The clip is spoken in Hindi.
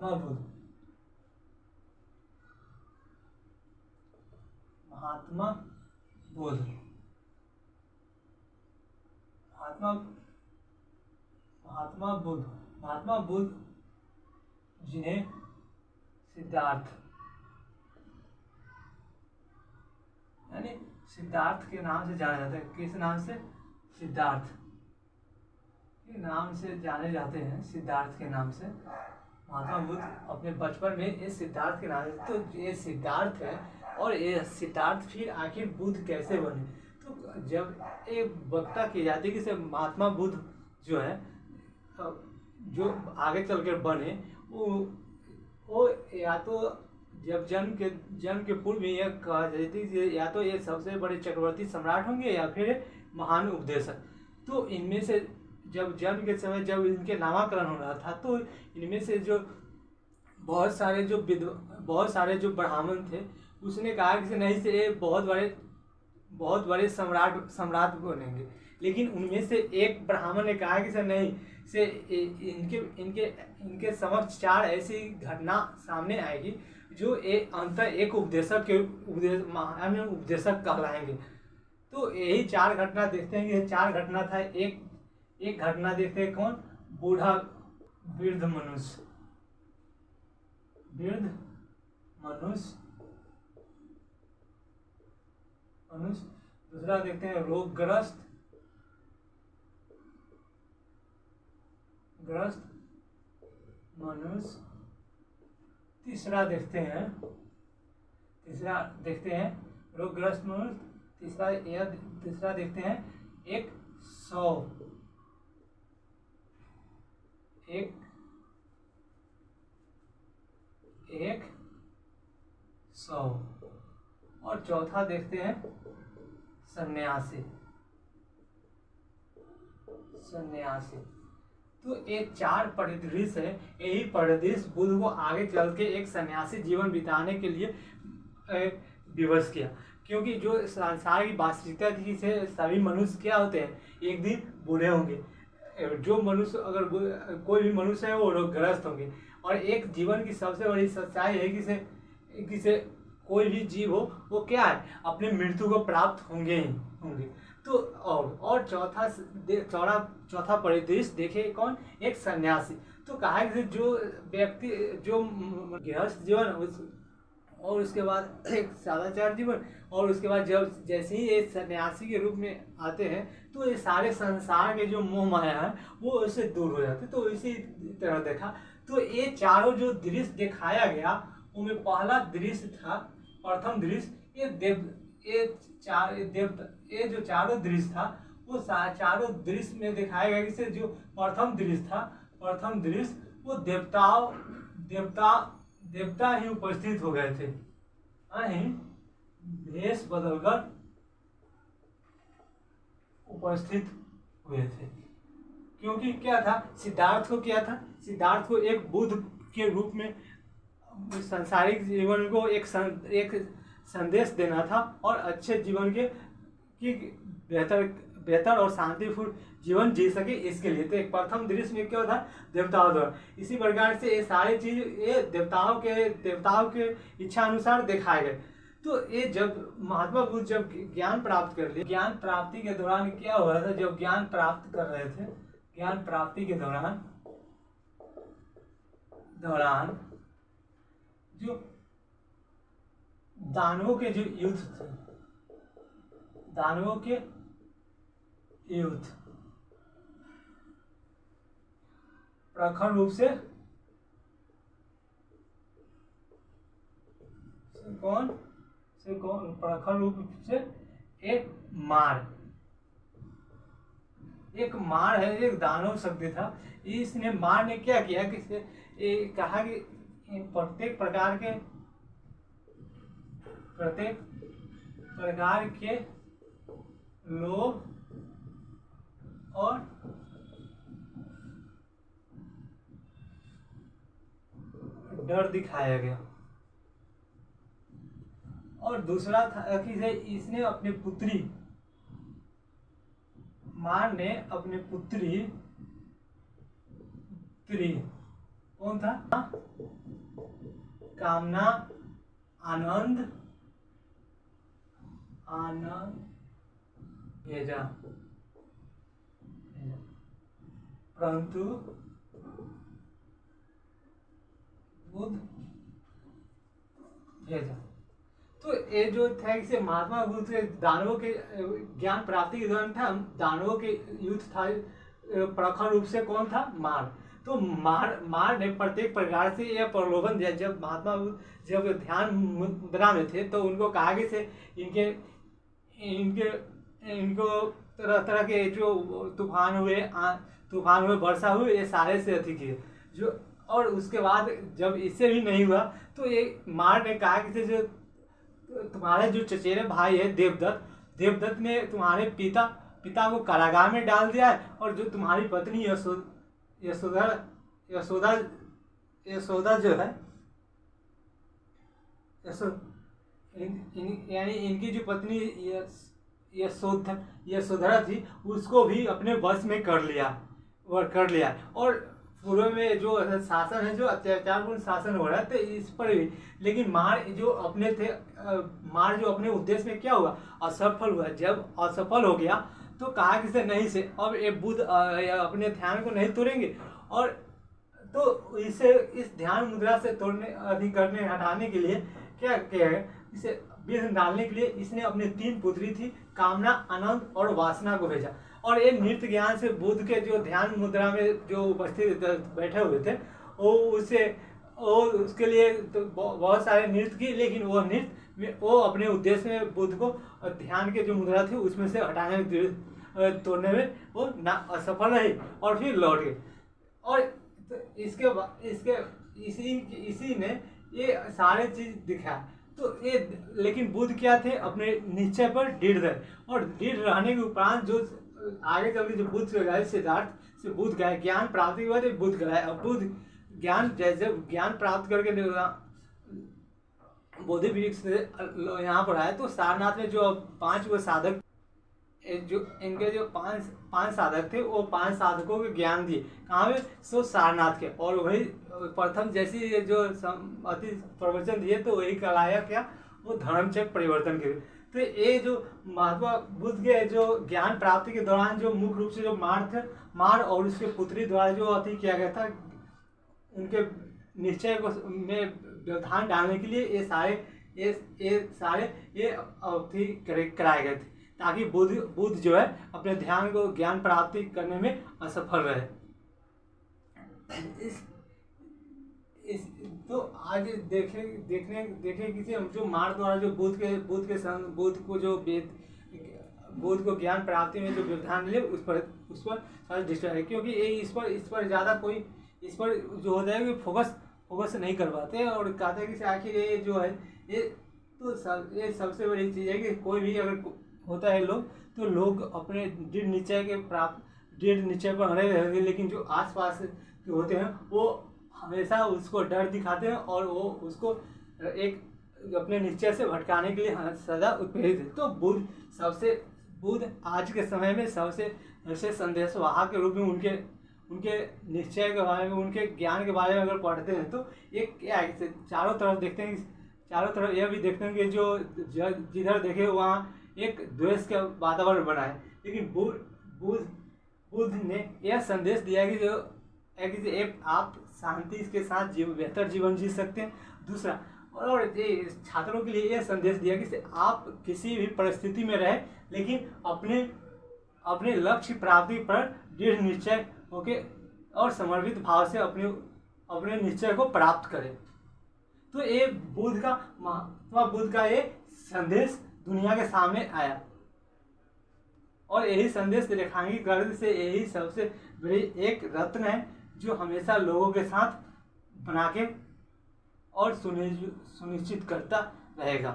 महात्मा बुद्ध, महात्मा बुद्ध, महात्मा महात्मा बुद्ध, महात्मा बुद्ध जिन्हें सिद्धार्थ यानी सिद्धार्थ के नाम से जाना जाता है। किस नाम से? सिद्धार्थ के नाम से जाने जाते हैं, सिद्धार्थ के नाम से। महात्मा बुद्ध अपने बचपन में ये सिद्धार्थ के नाम से, तो ये सिद्धार्थ है। और ये सिद्धार्थ फिर आखिर बुद्ध कैसे बने? तो जब एक वक्ता की जाती है कि महात्मा बुद्ध जो है जो आगे चलकर बने, वो या तो जब जन्म के पूर्व में यह कहा जाती है कि या तो ये सबसे बड़े चक्रवर्ती सम्राट होंगे या फिर महान उपदेशक। तो इनमें से जब जन्म के समय जब इनके नामाकरण हो रहा था, तो इनमें से जो बहुत सारे जो ब्राह्मण थे, उसने कहा कि नहीं से ये बहुत बड़े सम्राट बनेंगे। लेकिन उनमें से एक ब्राह्मण ने कहा कि सर नहीं से इनके समक्ष 4 ऐसी घटना सामने आएगी जो एक महान उपदेशक कहलाएंगे। तो यही 4 घटना देखते हैं कि ये 4 घटना था। एक घटना देखते हैं, कौन? वृद्ध मनुष्य, दूसरा देखते हैं रोगग्रस्त मनुष्य, तीसरा देखते हैं रोगग्रस्त मनुष्य, तीसरा देखते हैं एक सौ, और चौथा देखते हैं सन्यासी। तो ये 4 परिदृश्य है। यही परिदृश्य बुद्ध को आगे चल के एक सन्यासी जीवन बिताने के लिए विवश किया। क्योंकि जो संसार की वास्तविकता थी से सभी मनुष्य क्या होते हैं, एक दिन बूढ़े होंगे। जो मनुष्य अगर कोई भी मनुष्य है वो रोगग्रस्त होंगे। और एक जीवन की सबसे बड़ी सच्चाई है कि से कोई भी जीव हो वो क्या है, अपने मृत्यु को प्राप्त होंगे ही होंगे। तो और चौथा परिदृश्य देखे, कौन? एक सन्यासी। तो कहा कि जो व्यक्ति जो गृहस्थ जीवन और उसके बाद एक सदाचार जीवन, और उसके बाद जब जैसे ही एक सन्यासी के रूप में आते हैं तो ये सारे संसार के जो मोह माया है वो उससे दूर हो जाते। तो इसी तरह देखा तो ये चारों जो दृश्य दिखाया गया, उनमें पहला दृश्य था, प्रथम दृश्य ये जो चारों दृश्य था वो चारों दृश्य में दिखाया गया कि जो प्रथम दृश्य वो देवता ही उपस्थित हो गए थे, भेष बदलकर उपस्थित हुए थे। क्योंकि क्या था, सिद्धार्थ को एक बुद्ध के रूप में सांसारिक जीवन को एक संदेश देना था और अच्छे जीवन के बेहतर और शांतिपूर्ण जीवन जी सके, इसके लिए। तो एक प्रथम दृश्य में क्या था, देवताओं द्वारा। इसी प्रकार से ये सारी चीज ये देवताओं के इच्छा अनुसार दिखाए गए। तो ये जब महात्मा बुद्ध जब ज्ञान प्राप्त कर लिए, ज्ञान प्राप्ति के दौरान क्या हो रहा था, जब ज्ञान प्राप्त कर रहे थे, ज्ञान प्राप्ति के दौरान जो दानवों के जो युद्ध थे, दानवों के युद्ध प्रखर रूप से प्रखर रूप से एक मार है, एक दानव शक्ति था। इसने मार ने क्या किया कि कहा कि प्रत्येक प्रकार के लोभ और डर दिखाया गया। और दूसरा था कि इसने अपनी पुत्री, मार ने अपनी पुत्री कौन था, कामना आनंद भेजा, परंतु बुद्ध भेजा। तो ये जो था इसे महात्मा बुद्ध के दानवों के ज्ञान प्राप्ति के दौरान था, दानवों के युद्ध था प्रखर रूप से कौन था? मार। तो मार ने प्रत्येक प्रकार से यह प्रलोभन दिया। जब महात्मा बुद्ध जब ध्यान मुद्रा में थे तो उनको कहा कि से इनको तरह तरह के जो तूफान हुए वर्षा हुई, ये सारे से अधिक है जो। और उसके बाद जब इससे भी नहीं हुआ तो ये मार ने कहा कि जो तुम्हारे जो चचेरे भाई है देवदत्त ने तुम्हारे पिता को कारागार में डाल दिया है, और जो तुम्हारी पत्नी यशोदा जो है यानी इनकी जो पत्नी यशोधरा थी उसको भी अपने वश में कर लिया। और पूर्व में जो शासन है, जो अत्याचारपूर्ण शासन हो रहा है, तो इस पर भी लेकिन मार जो अपने उद्देश्य में क्या हुआ? असफल हुआ। जब असफल हो गया तो कहा कि से नहीं से अब ये बुद्ध अपने ध्यान को नहीं तोड़ेंगे, और तो इस ध्यान मुद्रा से हटाने के लिए क्या इसे विघ्न डालने के लिए इसने अपने 3 पुत्री थी, कामना, आनंद और वासना को भेजा। और ये नृत्य ज्ञान से बुद्ध के जो ध्यान मुद्रा में जो उपस्थित बैठे हुए थे वो उसके लिए तो बहुत सारे नृत्य की, लेकिन वो नृत्य में वो अपने उद्देश्य में बुद्ध को ध्यान के जो मुद्रा थी उसमें से हटाने में तोड़ने में वो ना असफल रही और फिर लौट गए। और इसी ने ये सारे चीज दिखाया। तो ये लेकिन बुद्ध क्या थे? अपने निश्चय पर दृढ़ रहे, और दृढ़ रहने के उपरांत जो आगे चल के जो बुद्ध से गए सिद्धार्थ से बुद्ध गए, ज्ञान प्राप्ति के बाद बुद्ध गए। अब बुद्ध जब ज्ञान प्राप्त करके बोधि वृक्ष से यहाँ पर आए तो सारनाथ में जो 5 वो साधक, जो इनके जो पांच साधक थे वो 5 साधकों को ज्ञान दिए। कहाँ पे? सो सारनाथ के। और वही प्रथम जैसी जो अति प्रवचन दिए तो वही कराया क्या? वो धर्मचक्र परिवर्तन के। तो ये जो महात्मा बुद्ध के जो ज्ञान प्राप्ति के दौरान जो मुख्य रूप से जो मार और उसके पुत्री द्वारा जो अति किया गया था, उनके निश्चय को में व्यवधान डालने के लिए ये सारे अवधि कराए गए थे, ताकि बुद्ध जो है अपने ध्यान को ज्ञान प्राप्ति करने में असफल रहे। तो आज देखें किसी जो मार द्वारा जो बुद्ध को ज्ञान प्राप्ति में जो व्यवधान मिले उस पर सारा डिस्टर्ब है, क्योंकि ये इस पर ज़्यादा कोई इस पर जो होता है कि फोकस नहीं कर पाते, और कहते हैं कि आखिर ये जो है ये सबसे बड़ी चीज़ है कि कोई भी अगर होता है तो लोग अपने दृढ़ निश्चय पर अड़े रहेंगे, लेकिन जो आसपास जो होते हैं वो हमेशा उसको डर दिखाते हैं और वो उसको एक अपने निश्चय से भटकाने के लिए सदा उत्प्रेरित है। तो बुद्ध आज के समय में सबसे संदेशवाहक के रूप में उनके निश्चय के बारे में, उनके ज्ञान के बारे में अगर पढ़ते हैं तो एक क्या है, चारों तरफ देखते हैं, चारों तरफ यह भी देखते हैं कि जो जिधर देखे वहाँ एक द्वेष का वातावरण बना है। लेकिन बुद्ध ने यह संदेश दिया कि जो आप शांति के साथ बेहतर जीवन जी सकते हैं। दूसरा, और छात्रों के लिए यह संदेश दिया कि आप किसी भी परिस्थिति में रहें, लेकिन अपने लक्ष्य प्राप्ति पर दृढ़ निश्चय होके और समर्पित भाव से अपने निश्चय को प्राप्त करें। तो ये महात्मा बुद्ध का ये संदेश दुनिया के सामने आया, और यही संदेश रेखांकित करने से यही सबसे बड़ी एक रत्न है जो हमेशा लोगों के साथ बना के और सुनिश्चित करता रहेगा।